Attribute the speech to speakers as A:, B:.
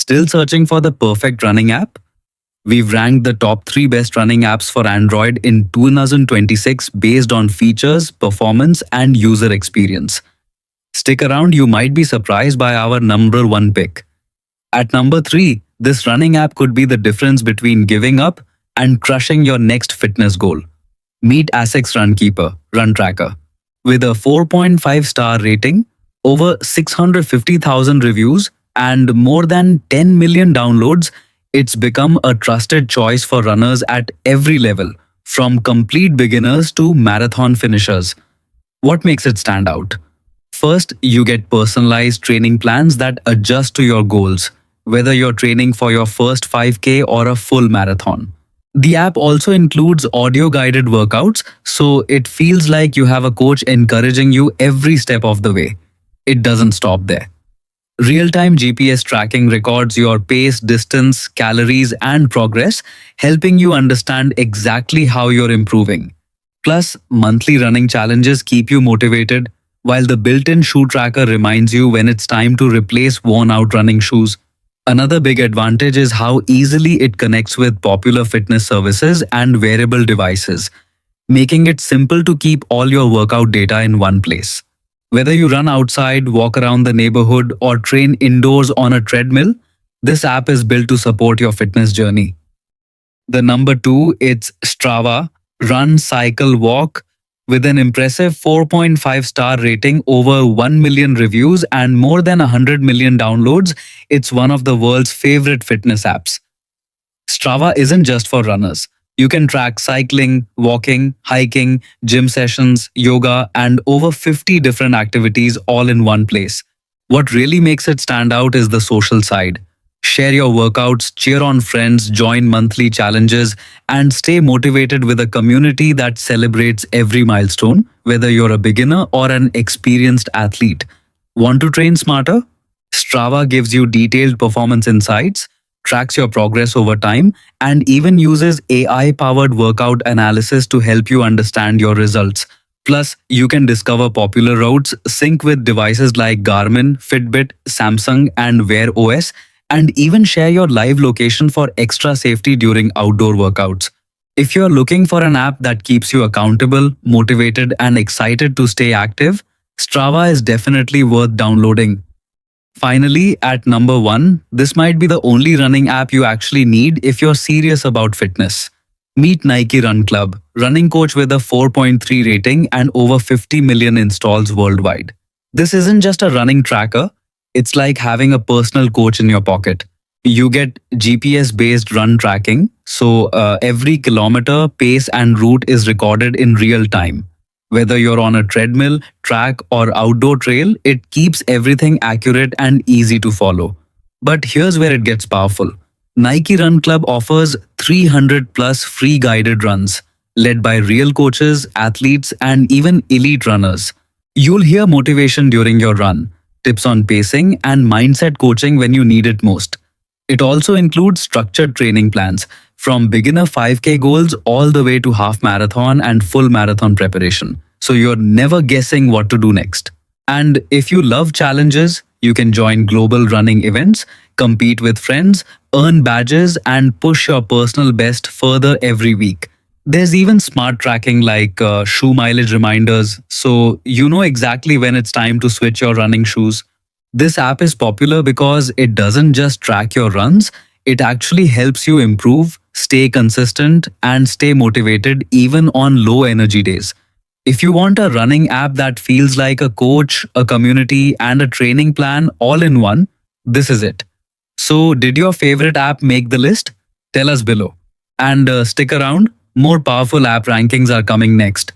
A: Still searching for the perfect running app? We've ranked the top 3 best running apps for Android in 2026 based on features, performance, and user experience. Stick around, you might be surprised by our number 1 pick. At number 3, this running app could be the difference between giving up and crushing your next fitness goal. Meet ASIC's Runkeeper, Run Tracker. With a 4.5-star rating, over 650,000 reviews, and more than 10 million downloads, it's become a trusted choice for runners at every level, from complete beginners to marathon finishers. What makes it stand out? First, you get personalized training plans that adjust to your goals, whether you're training for your first 5K or a full marathon. The app also includes audio-guided workouts, so it feels like you have a coach encouraging you every step of the way. It doesn't stop there. Real-time GPS tracking records your pace, distance, calories, and progress, helping you understand exactly how you're improving. Plus, monthly running challenges keep you motivated, while the built-in shoe tracker reminds you when it's time to replace worn-out running shoes. Another big advantage is how easily it connects with popular fitness services and wearable devices, making it simple to keep all your workout data in one place. Whether you run outside, walk around the neighborhood, or train indoors on a treadmill, this app is built to support your fitness journey. The number 2, it's Strava, Run, Cycle, Walk. With an impressive 4.5-star rating, over 1 million reviews, and more than 100 million downloads, it's one of the world's favorite fitness apps. Strava isn't just for runners. You can track cycling, walking, hiking, gym sessions, yoga, and over 50 different activities all in one place. What really makes it stand out is the social side. Share your workouts, cheer on friends, join monthly challenges, and stay motivated with a community that celebrates every milestone, whether you're a beginner or an experienced athlete. Want to train smarter? Strava gives you detailed performance insights, tracks your progress over time, and even uses AI-powered workout analysis to help you understand your results. Plus, you can discover popular routes, sync with devices like Garmin, Fitbit, Samsung, and Wear OS, and even share your live location for extra safety during outdoor workouts. If you're looking for an app that keeps you accountable, motivated, and excited to stay active, Strava is definitely worth downloading. Finally, at number 1, this might be the only running app you actually need if you're serious about fitness. Meet Nike Run Club, running coach with a 4.3 rating and over 50 million installs worldwide. This isn't just a running tracker, it's like having a personal coach in your pocket. You get GPS-based run tracking, so every kilometer, pace, and route is recorded in real time. Whether you're on a treadmill, track, or outdoor trail, it keeps everything accurate and easy to follow. But here's where it gets powerful. Nike Run Club offers 300 plus free guided runs, led by real coaches, athletes, and even elite runners. You'll hear motivation during your run, tips on pacing, and mindset coaching when you need it most. It also includes structured training plans, from beginner 5K goals all the way to half marathon and full marathon preparation, so you're never guessing what to do next. And if you love challenges, you can join global running events, compete with friends, earn badges, and push your personal best further every week. There's even smart tracking like shoe mileage reminders, so you know exactly when it's time to switch your running shoes. This app is popular because it doesn't just track your runs, it actually helps you improve, stay consistent, and stay motivated even on low energy days. If you want a running app that feels like a coach, a community, and a training plan all in one, this is it. So, did your favorite app make the list? Tell us below. And stick around, more powerful app rankings are coming next.